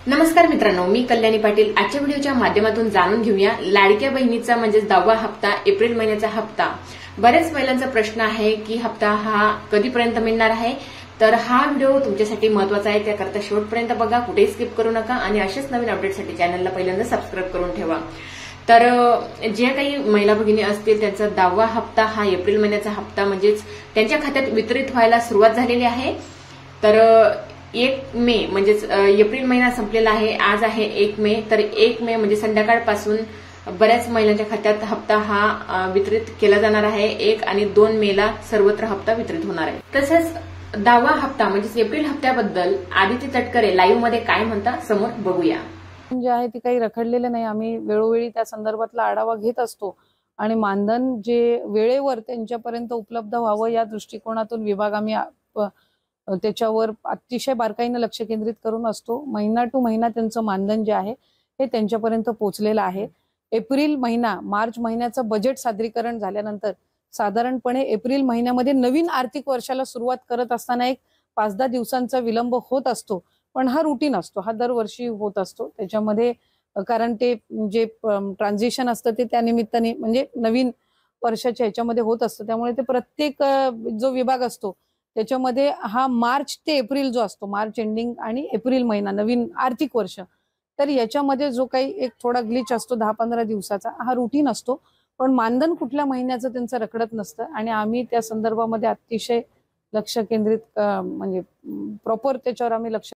नमस्कार मित्रांनो, मी कल्याणी पाटील। आजच्या व्हिडिओच्या माध्यमातून जाणून घेऊया लाडक्या बहिणीचा म्हणजे 10वा हप्ता, एप्रिल महिन्याचा हप्ता। बरेच महिलांचा प्रश्न आहे की हप्ता हा कधीपर्यंत मिळणार आहे। तर हा व्हिडिओ तुमच्यासाठी महत्त्वाचा आहे, त्याकरता शेवटपर्यंत बघा, कुठेही स्किप करू नका आणि अशाच नवीन अपडेटसाठी चॅनलला पहिल्यांदा सबस्क्राईब करून ठेवा। तर जे काही महिला भगिनी असतील त्यांचा 10वा हप्ता हा एप्रिल महिन्याचा हप्ता म्हणजेच त्यांच्या खात्यात वितरित व्हायला सुरुवात झालेली आहे। तर 1 मे म्हणजेच एप्रिल महिना संपलेला आहे, आज आहे 1 मे। तर 1 मे म्हणजे संध्याकाळपासून बऱ्याच महिलांच्या खात्यात हप्ता हा वितरित केला जाणार आहे। 1 आणि 2 मेला सर्वत्र हप्ता वितरित होणार आहे। तसंच 10वा हप्ता म्हणजे एप्रिल हप्त्याबद्दल आदिती तटकरे लाईव्ह मध्ये काय म्हणता समोर बघूया। जे आहे ती काही रखडलेले नाही, आम्ही वेळोवेळी त्या संदर्भातला आढावा घेत असतो आणि मानधन जे वेळेवर त्यांच्यापर्यंत उपलब्ध व्हावं या दृष्टिकोनातून विभाग आम्ही त्याच्यावर अतिशय बारकाईने लक्ष केंद्रित करून असतो। महिना टू महिना त्यांचं मानधन जे आहे हे त्यांच्यापर्यंत पोहोचलेलं आहे। एप्रिल महिना मार्च महिन्याचं बजेट सादरीकरण झाल्यानंतर साधारणपणे एप्रिल महिन्यामध्ये नवीन आर्थिक वर्षाला सुरुवात करत असताना एक 5-10 दिवसांचा विलंब होत असतो, पण हा रुटीन असतो, हा दरवर्षी होत असतो। त्याच्यामध्ये कारण ते जे ट्रान्झिशन असतं ते त्या निमित्ताने म्हणजे नवीन वर्षाच्या ह्याच्यामध्ये होत असतं, त्यामुळे ते प्रत्येक जो विभाग असतो त्याच्यामध्ये हा मार्च ते एप्रिल जो असतो, मार्च एंडिंग आणि एप्रिल महिना नवीन आर्थिक वर्ष, तर याच्यामध्ये जो काही एक थोडा ग्लिच असतो 10-15 दिवसाचा, हा रुटीन असतो। पण मानधन कुठल्या महिन्याचं त्यांचं रखडत नसतं आणि आम्ही त्या संदर्भामध्ये अतिशय लक्ष केंद्रित म्हणजे प्रॉपर त्याच्यावर आम्ही लक्ष